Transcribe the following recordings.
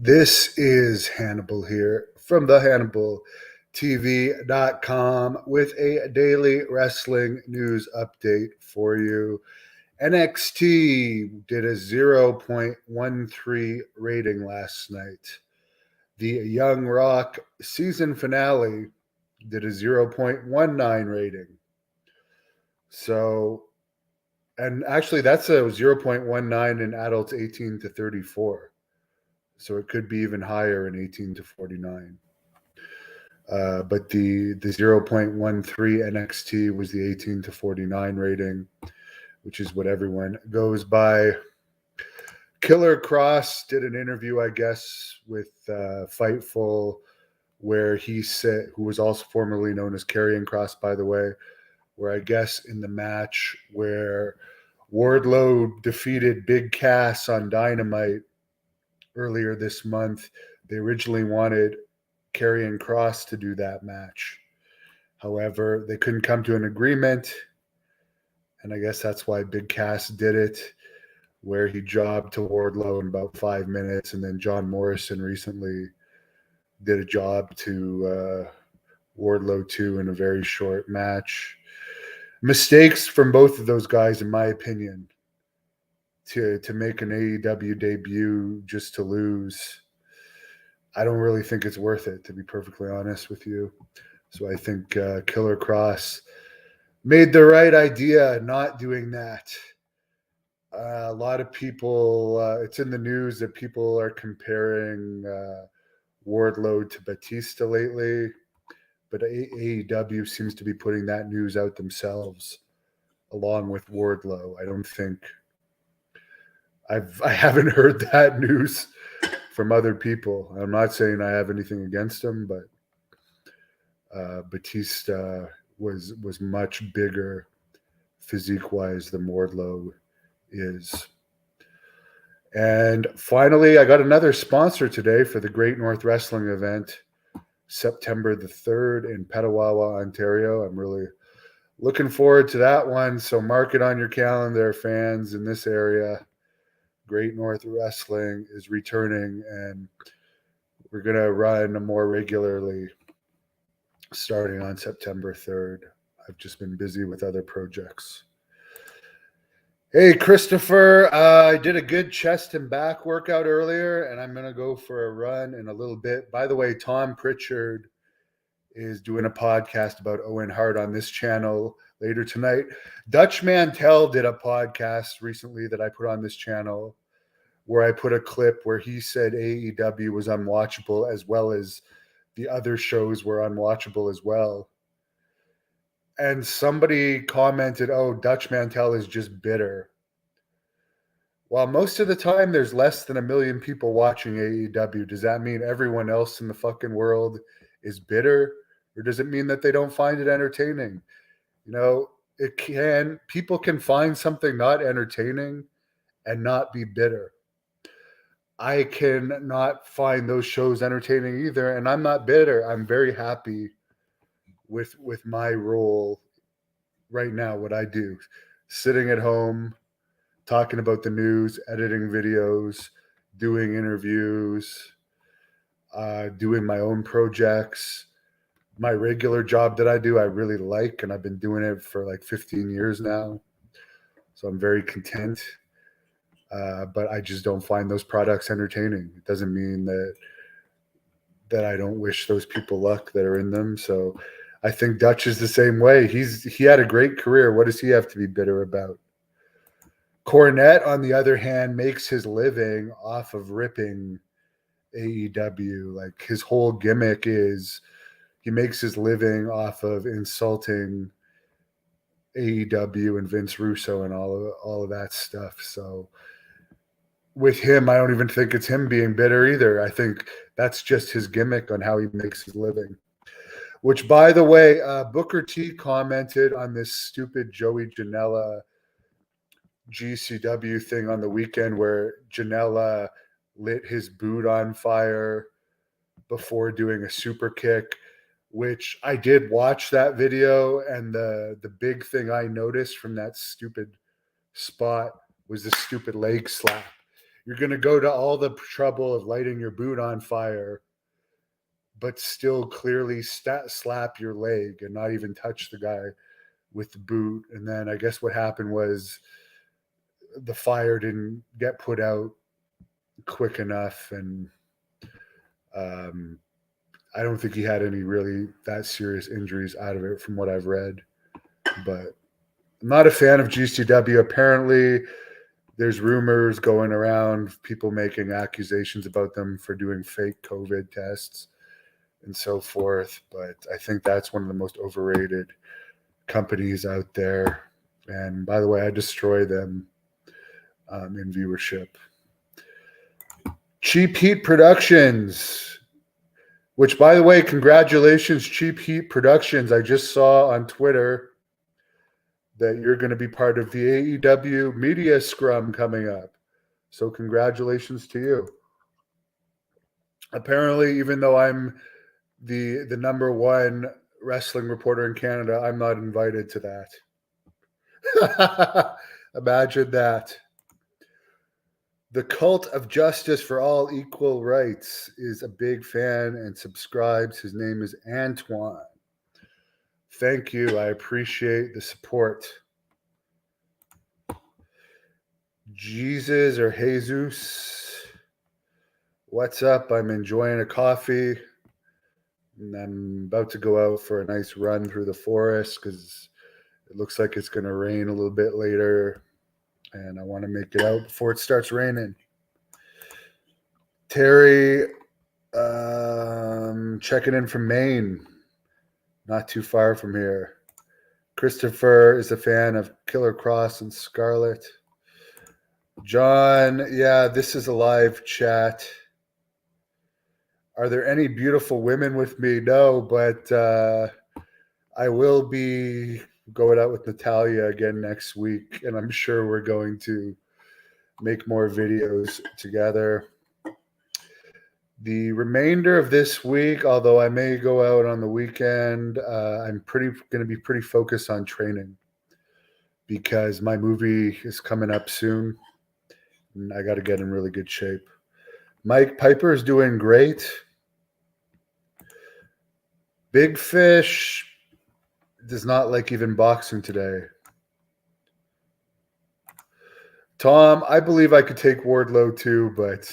This is Hannibal here from the HannibalTV.com with a daily wrestling news update for you. NXT did a 0.13 rating last night. The Young Rock season finale did a 0.19 rating. So, and actually that's a 0.19 in adults 18 to 34. So it could be even higher in 18 to 49. But the 0.13 NXT was the 18 to 49 rating, which is what everyone goes by. Killer Kross did an interview, I guess, with Fightful, where he said, who was also formerly known as Karrion Kross, by the way, where I guess in the match where Wardlow defeated Big Cass on Dynamite earlier this month, they originally wanted Karrion Kross to do that match. However, they couldn't come to an agreement, and I guess that's why Big Cass did it, where he jobbed to Wardlow in about 5 minutes, and then John Morrison recently did a job to Wardlow too in a very short match. Mistakes from both of those guys, in my opinion, to make an AEW debut just to lose. I don't really think it's worth it, to be perfectly honest with you. So I think Killer Kross made the right idea not doing that. A lot of people, it's in the news that people are comparing Wardlow to Batista lately, but AEW seems to be putting that news out themselves along with Wardlow. I don't think I haven't heard that news from other people. I'm not saying I have anything against him, but Batista was much bigger physique-wise than Wardlow is. And finally, I got another sponsor today for the Great North Wrestling event, September the 3rd in Petawawa, Ontario. I'm really looking forward to that one. So mark it on your calendar, fans in this area. Great North Wrestling is returning, and we're going to run more regularly starting on September 3rd. I've just been busy with other projects. Hey, Christopher, I did a good chest and back workout earlier, and I'm going to go for a run in a little bit. By the way, Tom Pritchard is doing a podcast about Owen Hart on this channel later tonight. Dutch Mantel did a podcast recently that I put on this channel where I put a clip where he said AEW was unwatchable as well as the other shows were unwatchable as well. And somebody commented, oh, Dutch Mantel is just bitter. While most of the time there's less than 1 million people watching AEW, does that mean everyone else in the fucking world is bitter? Or does it mean that they don't find it entertaining? You know, people can find something not entertaining and not be bitter. I can not find those shows entertaining either, and I'm not bitter. I'm very happy with my role right now, what I do. Sitting at home, talking about the news, editing videos, doing interviews, doing my own projects. My regular job that I do, I really like, and I've been doing it for like 15 years now. So I'm very content. But I just don't find those products entertaining. It doesn't mean that I don't wish those people luck that are in them. So I think Dutch is the same way. He had a great career. What does he have to be bitter about? Cornette, on the other hand, makes his living off of ripping AEW. Like, his whole gimmick is he makes his living off of insulting AEW and Vince Russo and all of that stuff. So with him, I don't even think it's him being bitter either. I think that's just his gimmick on how he makes his living. Which, by the way, Booker T commented on this stupid Joey Janela GCW thing on the weekend where Janela lit his boot on fire before doing a super kick, which I did watch that video, and the big thing I noticed from that stupid spot was the stupid leg slap. you're going to go to all the trouble of lighting your boot on fire, but still clearly slap your leg and not even touch the guy with the boot. And then I guess what happened was the fire didn't get put out quick enough, and I don't think he had any really that serious injuries out of it from what I've read. But I'm not a fan of GCW. Apparently, there's rumors going around, people making accusations about them for doing fake COVID tests and so forth. But I think that's one of the most overrated companies out there. And by the way, I destroy them in viewership. Cheap Heat Productions, which, by the way, congratulations, Cheap Heat Productions. I just saw on Twitter that you're going to be part of the AEW Media Scrum coming up. So congratulations to you. Apparently, even though I'm the number one wrestling reporter in Canada, I'm not invited to that. Imagine that. The Cult of Justice for All Equal Rights is a big fan and subscribes. His name is Antoine. Thank you. I appreciate the support. Jesus or Jesus, what's up? I'm enjoying a coffee, and I'm about to go out for a nice run through the forest because it looks like it's going to rain a little bit later, and I want to make it out before it starts raining. Terry, checking in from Maine, not too far from here. Christopher is a fan of Killer Kross and Scarlet. John, yeah, this is a live chat. Are there any beautiful women with me? No, but I will be going out with Natalia again next week, and I'm sure we're going to make more videos together. The remainder of this week, although I may go out on the weekend, I'm going to be pretty focused on training because my movie is coming up soon, and I got to get in really good shape. Mike Piper is doing great. Big Fish does not like even boxing today. Tom, I believe I could take Wardlow too, but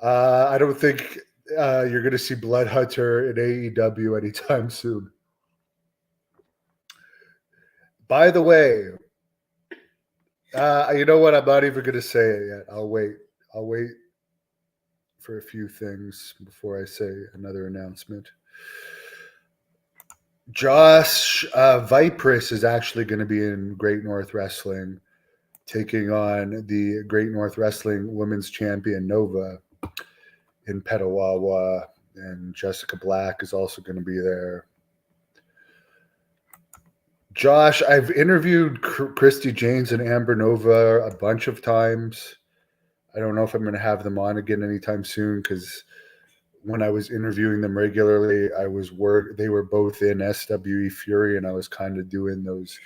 I don't think you're going to see Blood Hunter in AEW anytime soon. By the way, you know what? I'm not even going to say it yet. I'll wait. I'll wait for a few things before I say another announcement. Josh Vipris is actually going to be in Great North Wrestling, taking on the Great North Wrestling Women's Champion Nova in Petawawa, and Jessica Black is also going to be there. Josh, I've interviewed Christy Janes and Amber Nova a bunch of times. I don't know if I'm going to have them on again anytime soon because when I was interviewing them regularly, they were both in SWE Fury, and I was kind of doing those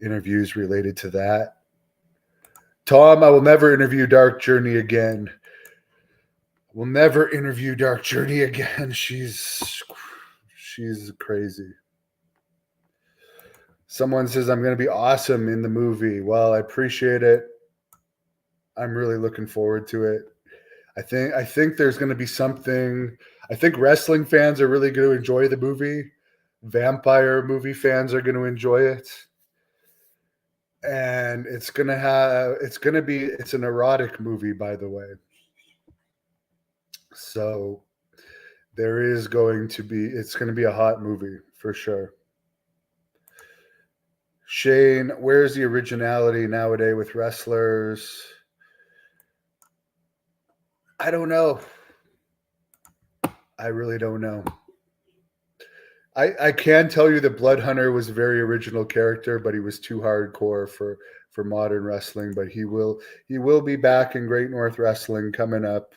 interviews related to that. Tom, I will never interview Dark Journey again. We'll never interview Dark Journey again. She's crazy. Someone says I'm going to be awesome in the movie. Well, I appreciate it. I'm really looking forward to it. I think there's going to be something. I think wrestling fans are really going to enjoy the movie. Vampire movie fans are going to enjoy it. And it's an erotic movie, by the way. So it's going to be a hot movie for sure. Shane, where's the originality nowadays with wrestlers? I don't know. I really don't know. I can tell you that Blood Hunter was a very original character, but he was too hardcore for modern wrestling. But he will be back in Great North Wrestling coming up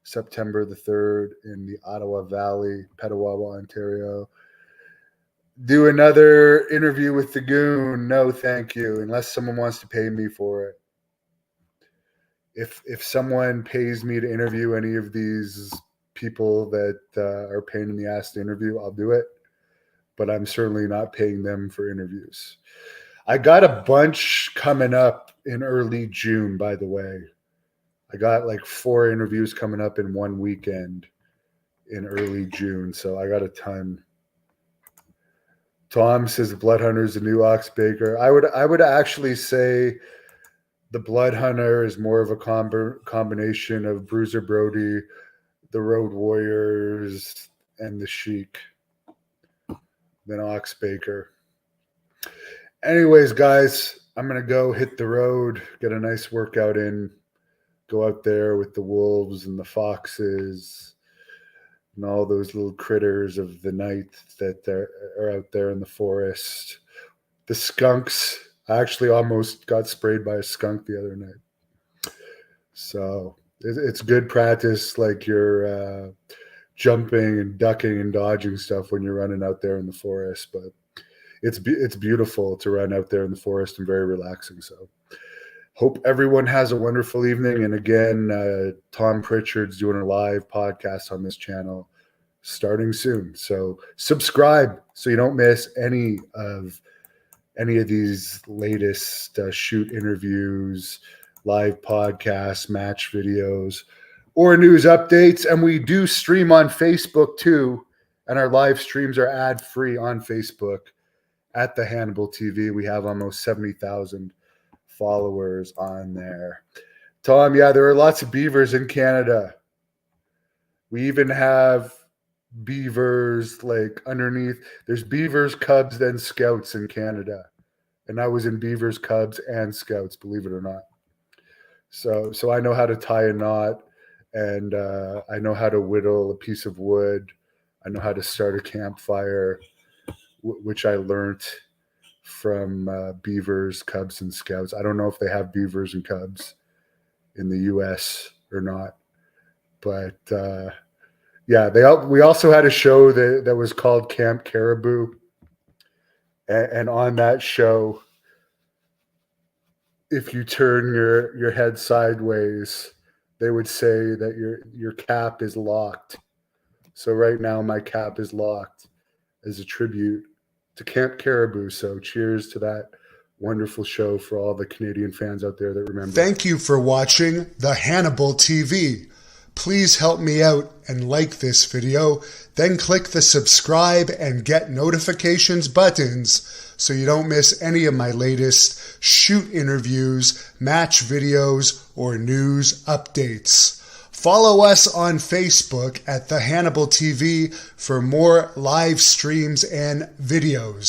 September the 3rd in the Ottawa Valley, Petawawa, Ontario. Do another interview with the Goon? No, thank you, unless someone wants to pay me for it. if someone pays me to interview any of these people that are pain in the ass to interview, I'll do it. But I'm certainly not paying them for interviews. I got a bunch coming up in early June, by the way. I got like 4 interviews coming up in one weekend in early June, so I got a ton. Tom says the Blood Hunter is the new Ox Baker. I would actually say the Blood Hunter is more of a combination of Bruiser Brody, the Road Warriors, and the Sheik than Ox Baker. Anyways, guys, I'm going to go hit the road, get a nice workout in, go out there with the wolves and the foxes and all those little critters of the night that are out there in the forest. The skunks. I actually almost got sprayed by a skunk the other night. So it's good practice, like you're jumping and ducking and dodging stuff when you're running out there in the forest. But it's beautiful to run out there in the forest and very relaxing. So hope everyone has a wonderful evening. And again, Tom Pritchard's doing a live podcast on this channel starting soon. So subscribe so you don't miss any of these latest shoot interviews, live podcasts, match videos, or news updates. And we do stream on Facebook too. And our live streams are ad-free on Facebook at the Hannibal TV. We have almost 70,000 followers on there. Tom, yeah, there are lots of beavers in Canada. We even have beavers like underneath. There's beavers, cubs, then scouts in Canada. And I was in beavers, cubs, and scouts, believe it or not. So I know how to tie a knot, and I know how to whittle a piece of wood. I know how to start a campfire, which I learned from beavers, cubs, and scouts. I don't know if they have beavers and cubs in the U.S. or not, but yeah, we also had a show that was called Camp Caribou, and on that show, if you turn your head sideways, they would say that your cap is locked. So right now my cap is locked as a tribute to Camp Caribou. So cheers to that wonderful show for all the Canadian fans out there that remember. Thank you for watching the Hannibal TV. Please help me out and like this video, then click the subscribe and get notifications buttons so you don't miss any of my latest shoot interviews, match videos, or news updates. Follow us on Facebook at the Hannibal TV for more live streams and videos.